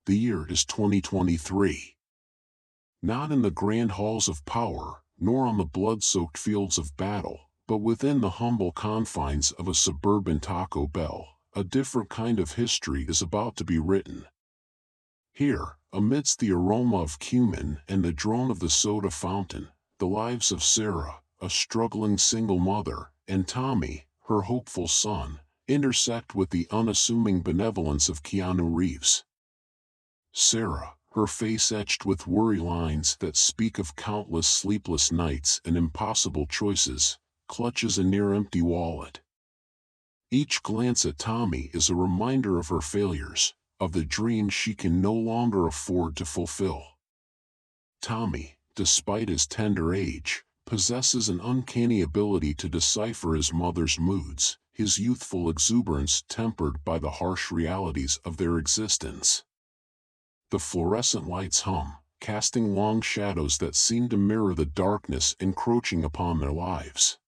The year is 2023. Not in the grand halls of power, nor on the blood-soaked fields of battle, but within the humble confines of a suburban Taco Bell, a different kind of history is about to be written. Here, amidst the aroma of cumin and the drone of the soda fountain, the lives of Sarah, a struggling single mother, and Tommy, her hopeful son, intersect with the unassuming benevolence of Keanu Reeves. Sarah, her face etched with worry lines that speak of countless sleepless nights and impossible choices, clutches a near-empty wallet. Each glance at Tommy is a reminder of her failures, of the dreams she can no longer afford to fulfill. Tommy, despite his tender age, possesses an uncanny ability to decipher his mother's moods, his youthful exuberance tempered by the harsh realities of their existence. The fluorescent lights hum, casting long shadows that seem to mirror the darkness encroaching upon their lives.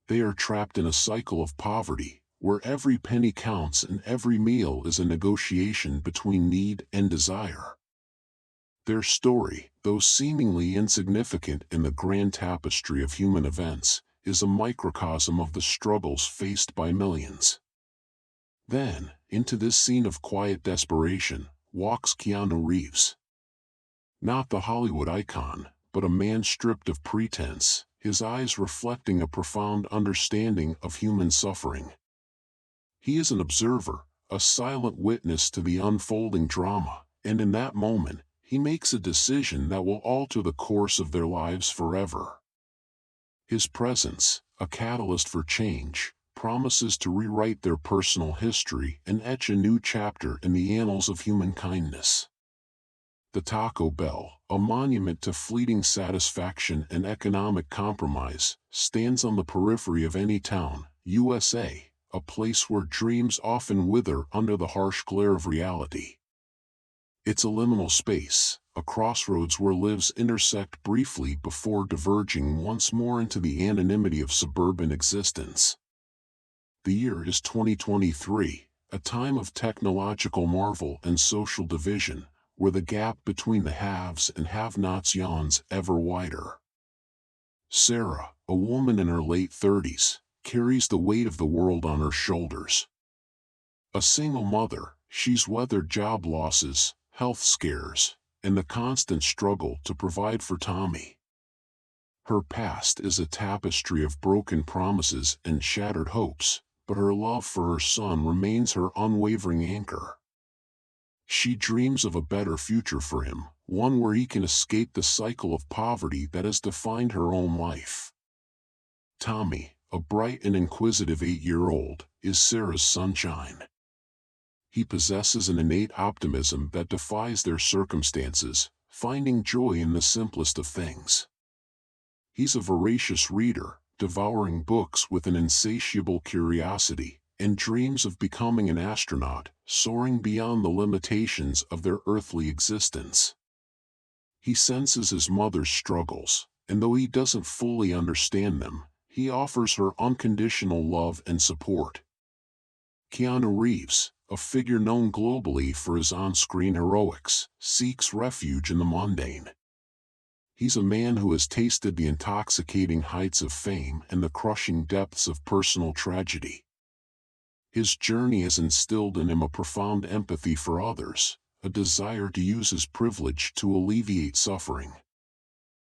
They are trapped in a cycle of poverty, where every penny counts and every meal is a negotiation between need and desire. Their story, though seemingly insignificant in the grand tapestry of human events, is a microcosm of the struggles faced by millions. Then, into this scene of quiet desperation, walks Keanu Reeves. Not the Hollywood icon, but a man stripped of pretense, his eyes reflecting a profound understanding of human suffering. He is an observer, a silent witness to the unfolding drama, and in that moment, he makes a decision that will alter the course of their lives forever. His presence, a catalyst for change, promises to rewrite their personal history and etch a new chapter in the annals of human kindness. The Taco Bell, a monument to fleeting satisfaction and economic compromise, stands on the periphery of any town, USA, a place where dreams often wither under the harsh glare of reality. It's a liminal space, a crossroads where lives intersect briefly before diverging once more into the anonymity of suburban existence. The year is 2023, a time of technological marvel and social division, where the gap between the haves and have-nots yawns ever wider. Sarah, a woman in her late 30s, carries the weight of the world on her shoulders. A single mother, she's weathered job losses, health scares, and the constant struggle to provide for Tommy. Her past is a tapestry of broken promises and shattered hopes, but her love for her son remains her unwavering anchor. She dreams of a better future for him, one where he can escape the cycle of poverty that has defined her own life. Tommy, a bright and inquisitive 8-year-old, is Sarah's sunshine. He possesses an innate optimism that defies their circumstances, finding joy in the simplest of things. He's a voracious reader, devouring books with an insatiable curiosity, and dreams of becoming an astronaut, soaring beyond the limitations of their earthly existence. He senses his mother's struggles, and though he doesn't fully understand them, he offers her unconditional love and support. Keanu Reeves, a figure known globally for his on-screen heroics, seeks refuge in the mundane. He's a man who has tasted the intoxicating heights of fame and the crushing depths of personal tragedy. His journey has instilled in him a profound empathy for others, a desire to use his privilege to alleviate suffering.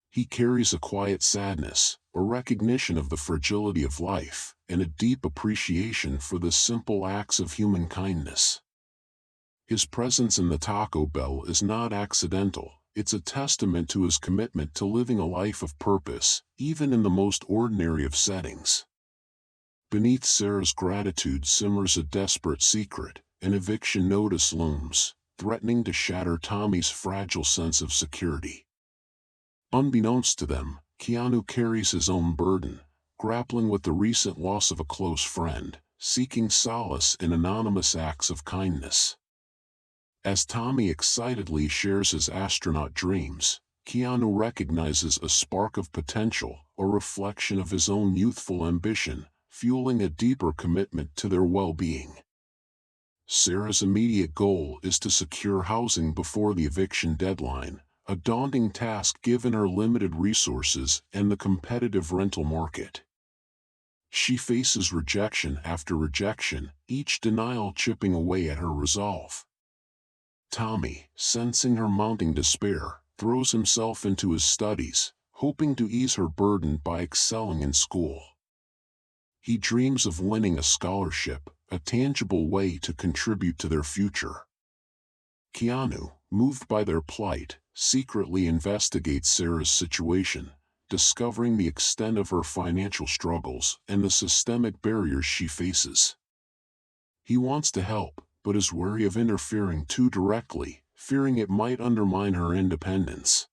He carries a quiet sadness, a recognition of the fragility of life, and a deep appreciation for the simple acts of human kindness. His presence in the Taco Bell is not accidental. It's a testament to his commitment to living a life of purpose, even in the most ordinary of settings. Beneath Sarah's gratitude simmers a desperate secret. An eviction notice looms, threatening to shatter Tommy's fragile sense of security. Unbeknownst to them, Keanu carries his own burden, grappling with the recent loss of a close friend, seeking solace in anonymous acts of kindness. As Tommy excitedly shares his astronaut dreams, Keanu recognizes a spark of potential, a reflection of his own youthful ambition, fueling a deeper commitment to their well-being. Sarah's immediate goal is to secure housing before the eviction deadline, a daunting task given her limited resources and the competitive rental market. She faces rejection after rejection, each denial chipping away at her resolve. Tommy, sensing her mounting despair, throws himself into his studies, hoping to ease her burden by excelling in school. He dreams of winning a scholarship, a tangible way to contribute to their future. Keanu, moved by their plight, secretly investigates Sarah's situation, discovering the extent of her financial struggles and the systemic barriers she faces. He wants to help, but is wary of interfering too directly, fearing it might undermine her independence.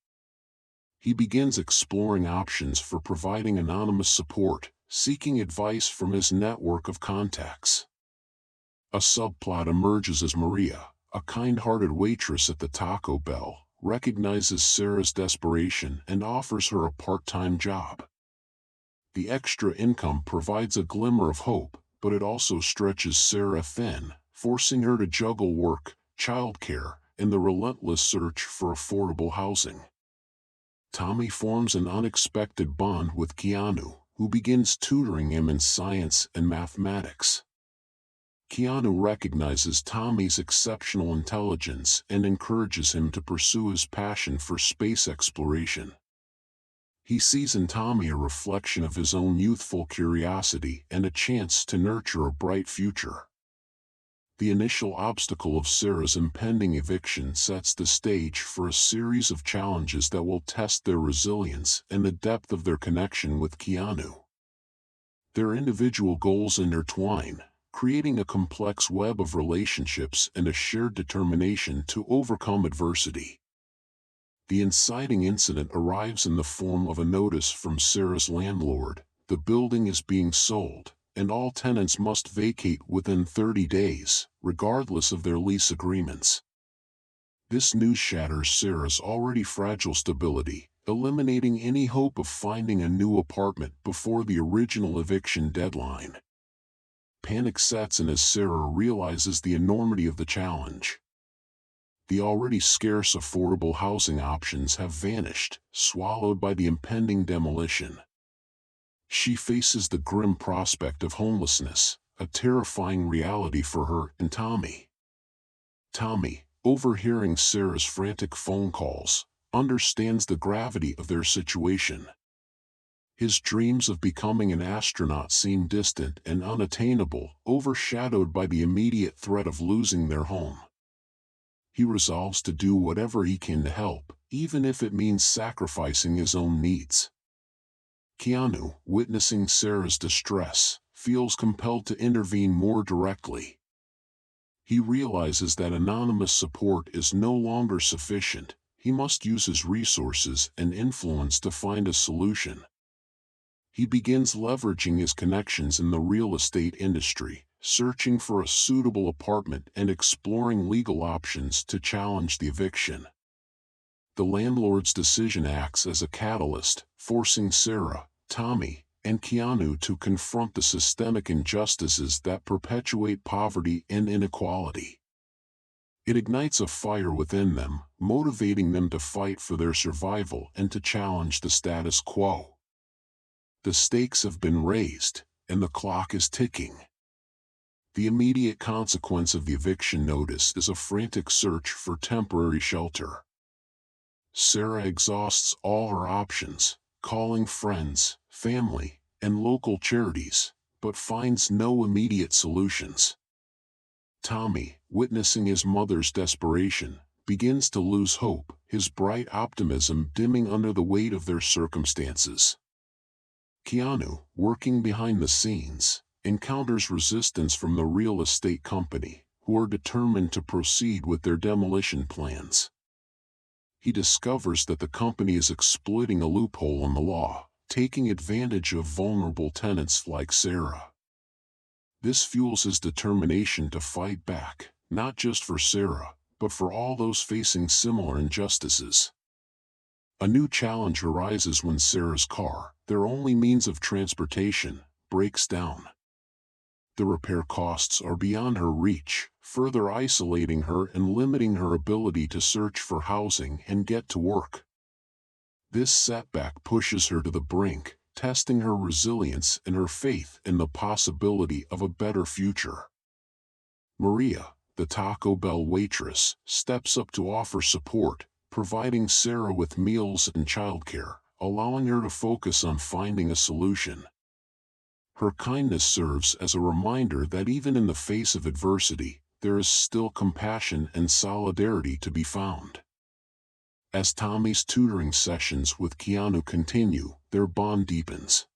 He begins exploring options for providing anonymous support, seeking advice from his network of contacts. A subplot emerges as Maria, a kind-hearted waitress at the Taco Bell, recognizes Sarah's desperation and offers her a part-time job. The extra income provides a glimmer of hope, but it also stretches Sarah thin, forcing her to juggle work, childcare, and the relentless search for affordable housing. Tommy forms an unexpected bond with Keanu, who begins tutoring him in science and mathematics. Keanu recognizes Tommy's exceptional intelligence and encourages him to pursue his passion for space exploration. He sees in Tommy a reflection of his own youthful curiosity and a chance to nurture a bright future. The initial obstacle of Sarah's impending eviction sets the stage for a series of challenges that will test their resilience and the depth of their connection with Keanu. Their individual goals intertwine, creating a complex web of relationships and a shared determination to overcome adversity. The inciting incident arrives in the form of a notice from Sarah's landlord: the building is being sold, and all tenants must vacate within 30 days, regardless of their lease agreements. This news shatters Sarah's already fragile stability, eliminating any hope of finding a new apartment before the original eviction deadline. Panic sets in as Sarah realizes the enormity of the challenge. The already scarce affordable housing options have vanished, swallowed by the impending demolition. She faces the grim prospect of homelessness, a terrifying reality for her and Tommy. Tommy, overhearing Sarah's frantic phone calls, understands the gravity of their situation. His dreams of becoming an astronaut seem distant and unattainable, overshadowed by the immediate threat of losing their home. He resolves to do whatever he can to help, even if it means sacrificing his own needs. Keanu, witnessing Sarah's distress, feels compelled to intervene more directly. He realizes that anonymous support is no longer sufficient. He must use his resources and influence to find a solution. He begins leveraging his connections in the real estate industry, searching for a suitable apartment and exploring legal options to challenge the eviction. The landlord's decision acts as a catalyst, forcing Sarah, Tommy, and Keanu to confront the systemic injustices that perpetuate poverty and inequality. It ignites a fire within them, motivating them to fight for their survival and to challenge the status quo. The stakes have been raised, and the clock is ticking. The immediate consequence of the eviction notice is a frantic search for temporary shelter. Sarah exhausts all her options, calling friends, family, and local charities, but finds no immediate solutions. Tommy, witnessing his mother's desperation, begins to lose hope, his bright optimism dimming under the weight of their circumstances. Keanu, working behind the scenes, encounters resistance from the real estate company, who are determined to proceed with their demolition plans. He discovers that the company is exploiting a loophole in the law, taking advantage of vulnerable tenants like Sarah. This fuels his determination to fight back, not just for Sarah, but for all those facing similar injustices. A new challenge arises when Sarah's car, their only means of transportation, breaks down. The repair costs are beyond her reach, further isolating her and limiting her ability to search for housing and get to work. This setback pushes her to the brink, testing her resilience and her faith in the possibility of a better future. Maria, the Taco Bell waitress, steps up to offer support, providing Sarah with meals and childcare, allowing her to focus on finding a solution. Her kindness serves as a reminder that even in the face of adversity, there is still compassion and solidarity to be found. As Tommy's tutoring sessions with Keanu continue, their bond deepens.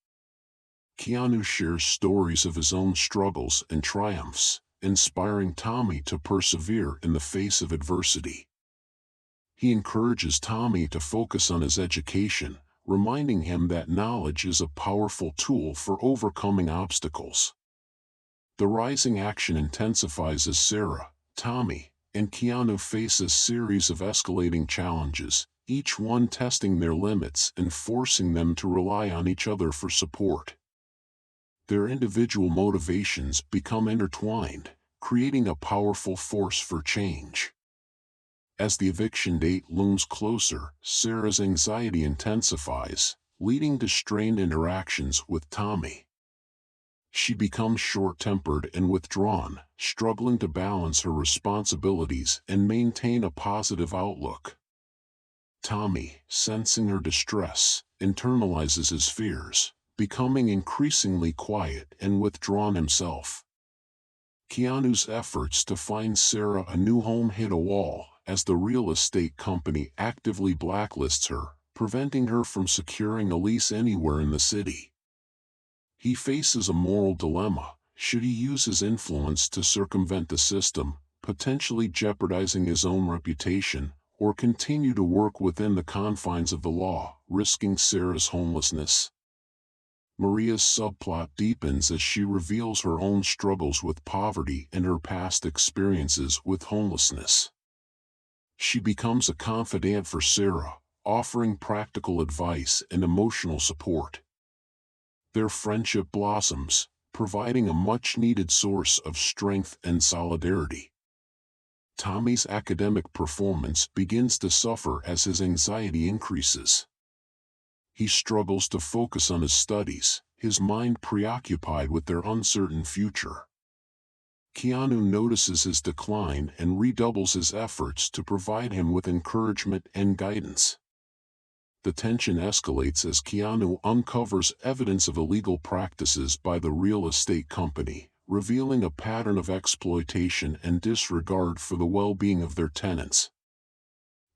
Keanu shares stories of his own struggles and triumphs, inspiring Tommy to persevere in the face of adversity. He encourages Tommy to focus on his education, reminding him that knowledge is a powerful tool for overcoming obstacles. The rising action intensifies as Sarah, Tommy, and Keanu face a series of escalating challenges, each one testing their limits and forcing them to rely on each other for support. Their individual motivations become intertwined, creating a powerful force for change. As the eviction date looms closer, Sarah's anxiety intensifies, leading to strained interactions with Tommy. She becomes short-tempered and withdrawn, struggling to balance her responsibilities and maintain a positive outlook. Tommy, sensing her distress, internalizes his fears, becoming increasingly quiet and withdrawn himself. Keanu's efforts to find Sarah a new home hit a wall, as the real estate company actively blacklists her, preventing her from securing a lease anywhere in the city. He faces a moral dilemma: should he use his influence to circumvent the system, potentially jeopardizing his own reputation, or continue to work within the confines of the law, risking Sarah's homelessness? Maria's subplot deepens as she reveals her own struggles with poverty and her past experiences with homelessness. She becomes a confidant for Sarah, offering practical advice and emotional support. Their friendship blossoms, providing a much-needed source of strength and solidarity. Tommy's academic performance begins to suffer as his anxiety increases. He struggles to focus on his studies, his mind preoccupied with their uncertain future. Keanu notices his decline and redoubles his efforts to provide him with encouragement and guidance. The tension escalates as Keanu uncovers evidence of illegal practices by the real estate company, revealing a pattern of exploitation and disregard for the well-being of their tenants.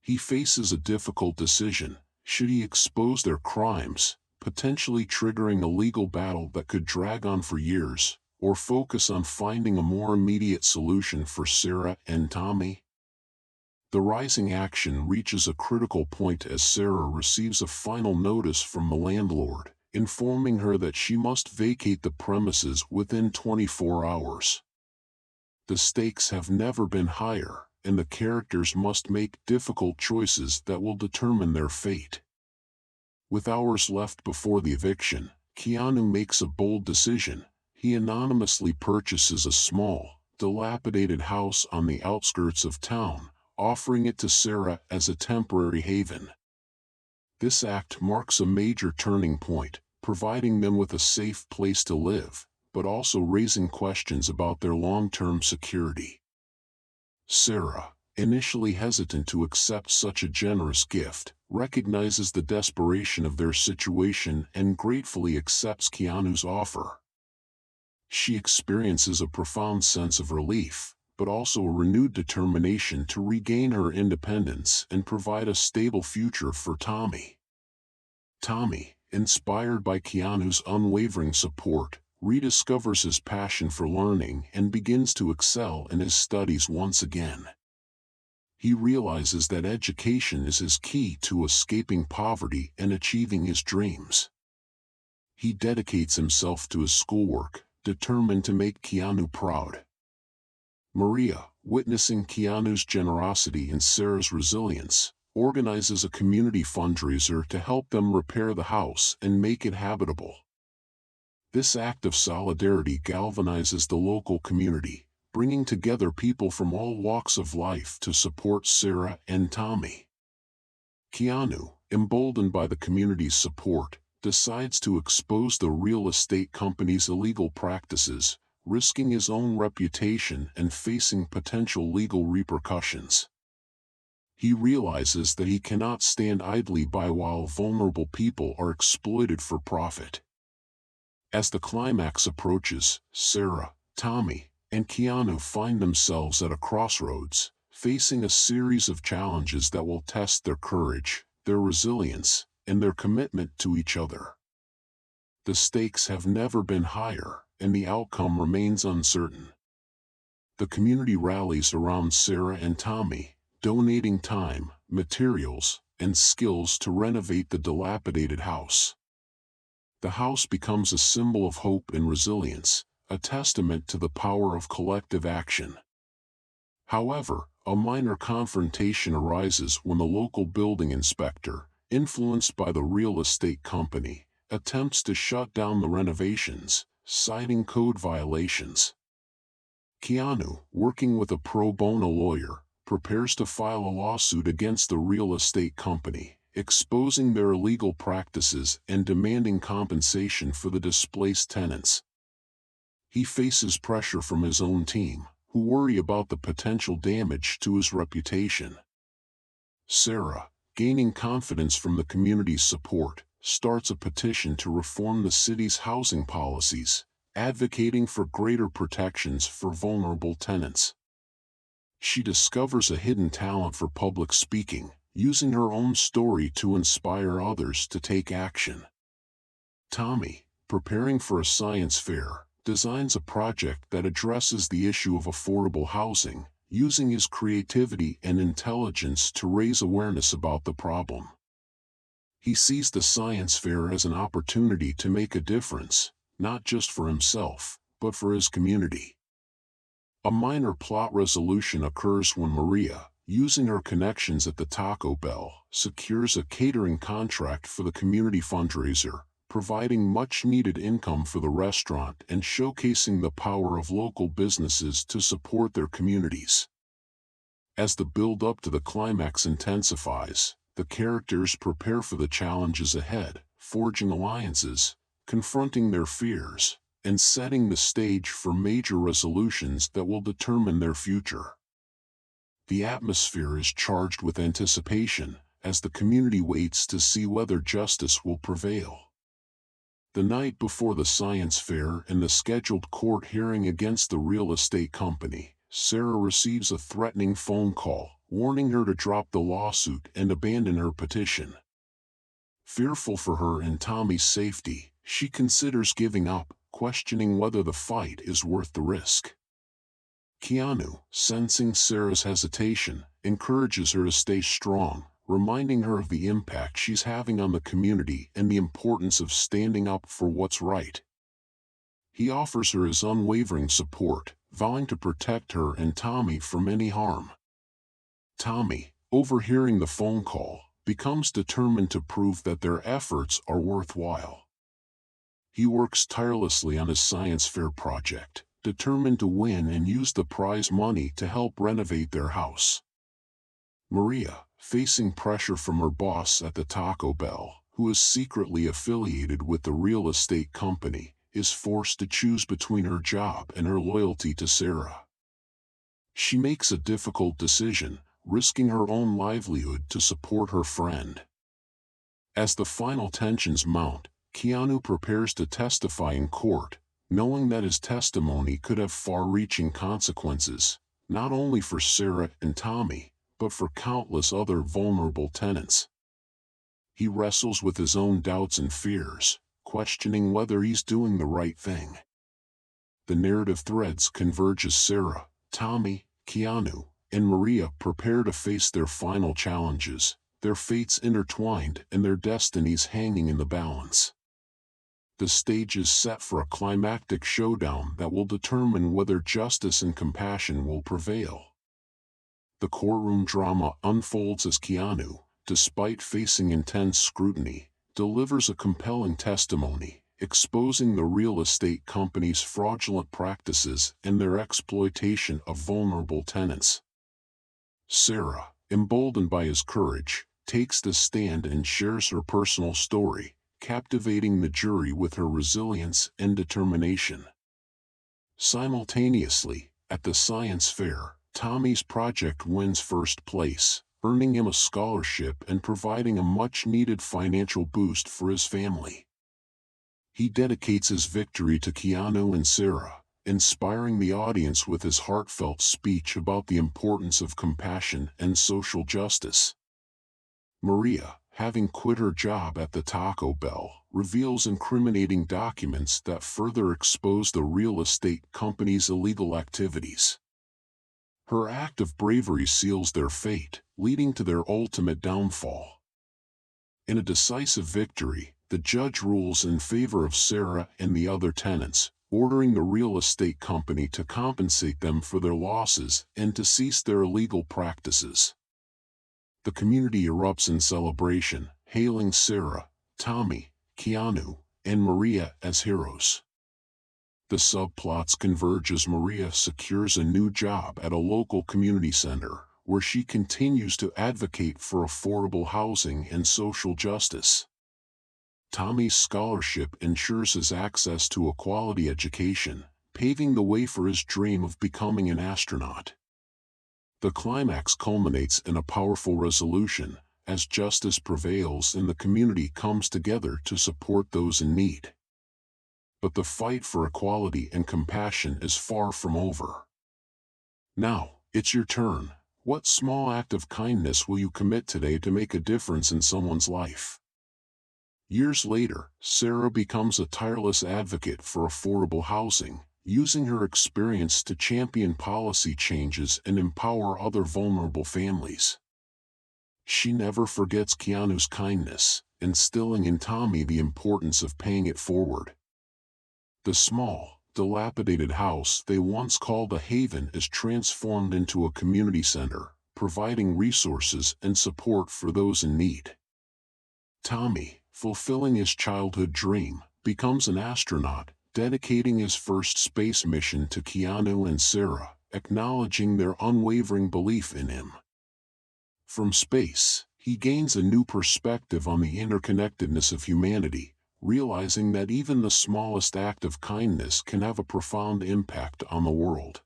He faces a difficult decision: should he expose their crimes, potentially triggering a legal battle that could drag on for years, or focus on finding a more immediate solution for Sarah and Tommy? The rising action reaches a critical point as Sarah receives a final notice from the landlord, informing her that she must vacate the premises within 24 hours. The stakes have never been higher, and the characters must make difficult choices that will determine their fate. With hours left before the eviction, Keanu makes a bold decision. He anonymously purchases a small, dilapidated house on the outskirts of town, offering it to Sarah as a temporary haven. This act marks a major turning point, providing them with a safe place to live, but also raising questions about their long-term security. Sarah, initially hesitant to accept such a generous gift, recognizes the desperation of their situation and gratefully accepts Keanu's offer. She experiences a profound sense of relief, but also a renewed determination to regain her independence and provide a stable future for Tommy. Tommy, inspired by Keanu's unwavering support, rediscovers his passion for learning and begins to excel in his studies once again. He realizes that education is his key to escaping poverty and achieving his dreams. He dedicates himself to his schoolwork, determined to make Keanu proud. Maria, witnessing Keanu's generosity and Sarah's resilience, organizes a community fundraiser to help them repair the house and make it habitable. This act of solidarity galvanizes the local community, bringing together people from all walks of life to support Sarah and Tommy. Keanu, emboldened by the community's support, decides to expose the real estate company's illegal practices, risking his own reputation and facing potential legal repercussions. He realizes that he cannot stand idly by while vulnerable people are exploited for profit. As the climax approaches, Sarah, Tommy, and Keanu find themselves at a crossroads, facing a series of challenges that will test their courage, their resilience, and their commitment to each other. The stakes have never been higher, and the outcome remains uncertain. The community rallies around Sarah and Tommy, donating time, materials, and skills to renovate the dilapidated house. The house becomes a symbol of hope and resilience, a testament to the power of collective action. However, a minor confrontation arises when the local building inspector, influenced by the real estate company, attempts to shut down the renovations, citing code violations. Keanu, working with a pro bono lawyer, prepares to file a lawsuit against the real estate company, exposing their illegal practices and demanding compensation for the displaced tenants. He faces pressure from his own team, who worry about the potential damage to his reputation. Sarah, gaining confidence from the community's support, starts a petition to reform the city's housing policies, advocating for greater protections for vulnerable tenants. She discovers a hidden talent for public speaking, using her own story to inspire others to take action. Tommy, preparing for a science fair, designs a project that addresses the issue of affordable housing, using his creativity and intelligence to raise awareness about the problem. He sees the science fair as an opportunity to make a difference, not just for himself, but for his community. A minor plot resolution occurs when Maria, using her connections at the Taco Bell, secures a catering contract for the community fundraiser, providing much-needed income for the restaurant and showcasing the power of local businesses to support their communities. As the build-up to the climax intensifies, the characters prepare for the challenges ahead, forging alliances, confronting their fears, and setting the stage for major resolutions that will determine their future. The atmosphere is charged with anticipation, as the community waits to see whether justice will prevail. The night before the science fair and the scheduled court hearing against the real estate company, Sarah receives a threatening phone call, warning her to drop the lawsuit and abandon her petition. Fearful for her and Tommy's safety, she considers giving up, questioning whether the fight is worth the risk. Keanu, sensing Sarah's hesitation, encourages her to stay strong, reminding her of the impact she's having on the community and the importance of standing up for what's right. He offers her his unwavering support, vowing to protect her and Tommy from any harm. Tommy, overhearing the phone call, becomes determined to prove that their efforts are worthwhile. He works tirelessly on his science fair project, determined to win and use the prize money to help renovate their house. Maria, facing pressure from her boss at the Taco Bell, who is secretly affiliated with the real estate company, is forced to choose between her job and her loyalty to Sarah. She makes a difficult decision, risking her own livelihood to support her friend. As the final tensions mount, Keanu prepares to testify in court, knowing that his testimony could have far-reaching consequences, not only for Sarah and Tommy, but for countless other vulnerable tenants. He wrestles with his own doubts and fears, questioning whether he's doing the right thing. The narrative threads converge as Sarah, Tommy, Keanu, and Maria prepare to face their final challenges, their fates intertwined and their destinies hanging in the balance. The stage is set for a climactic showdown that will determine whether justice and compassion will prevail. The courtroom drama unfolds as Keanu, despite facing intense scrutiny, delivers a compelling testimony, exposing the real estate company's fraudulent practices and their exploitation of vulnerable tenants. Sarah, emboldened by his courage, takes the stand and shares her personal story, captivating the jury with her resilience and determination. Simultaneously, at the science fair, Tommy's project wins first place, earning him a scholarship and providing a much-needed financial boost for his family. He dedicates his victory to Keanu and Sarah, inspiring the audience with his heartfelt speech about the importance of compassion and social justice. Maria, having quit her job at the Taco Bell, reveals incriminating documents that further expose the real estate company's illegal activities. Her act of bravery seals their fate, leading to their ultimate downfall. In a decisive victory, the judge rules in favor of Sarah and the other tenants, ordering the real estate company to compensate them for their losses and to cease their illegal practices. The community erupts in celebration, hailing Sarah, Tommy, Keanu, and Maria as heroes. The subplots converge as Maria secures a new job at a local community center, where she continues to advocate for affordable housing and social justice. Tommy's scholarship ensures his access to a quality education, paving the way for his dream of becoming an astronaut. The climax culminates in a powerful resolution, as justice prevails and the community comes together to support those in need. But the fight for equality and compassion is far from over. Now, it's your turn. What small act of kindness will you commit today to make a difference in someone's life? Years later, Sarah becomes a tireless advocate for affordable housing, using her experience to champion policy changes and empower other vulnerable families. She never forgets Keanu's kindness, instilling in Tommy the importance of paying it forward. The small, dilapidated house they once called a haven is transformed into a community center, providing resources and support for those in need. Tommy, fulfilling his childhood dream, becomes an astronaut, dedicating his first space mission to Keanu and Sarah, acknowledging their unwavering belief in him. From space, he gains a new perspective on the interconnectedness of humanity, realizing that even the smallest act of kindness can have a profound impact on the world.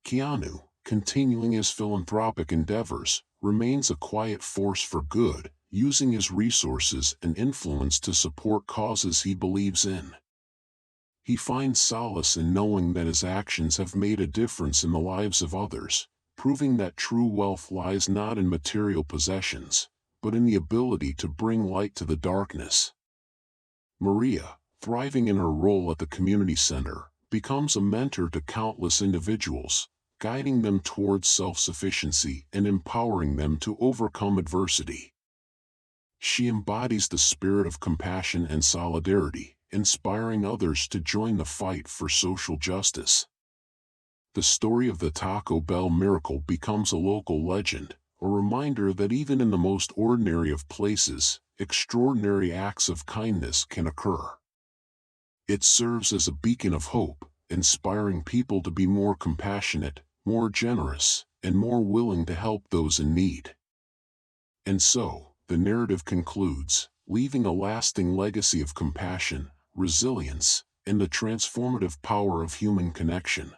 Keanu, continuing his philanthropic endeavors, remains a quiet force for good, using his resources and influence to support causes he believes in. He finds solace in knowing that his actions have made a difference in the lives of others, proving that true wealth lies not in material possessions, but in the ability to bring light to the darkness. Maria, thriving in her role at the community center, becomes a mentor to countless individuals, guiding them towards self-sufficiency and empowering them to overcome adversity. She embodies the spirit of compassion and solidarity, inspiring others to join the fight for social justice. The story of the Taco Bell miracle becomes a local legend, a reminder that even in the most ordinary of places, extraordinary acts of kindness can occur. It serves as a beacon of hope, inspiring people to be more compassionate, more generous, and more willing to help those in need. And so, the narrative concludes, leaving a lasting legacy of compassion, resilience, and the transformative power of human connection.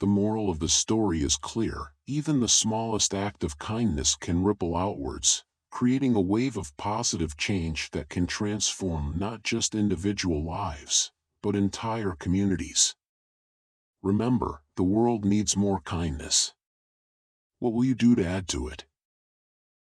The moral of the story is clear: even the smallest act of kindness can ripple outwards, creating a wave of positive change that can transform not just individual lives, but entire communities. Remember, the world needs more kindness. What will you do to add to it?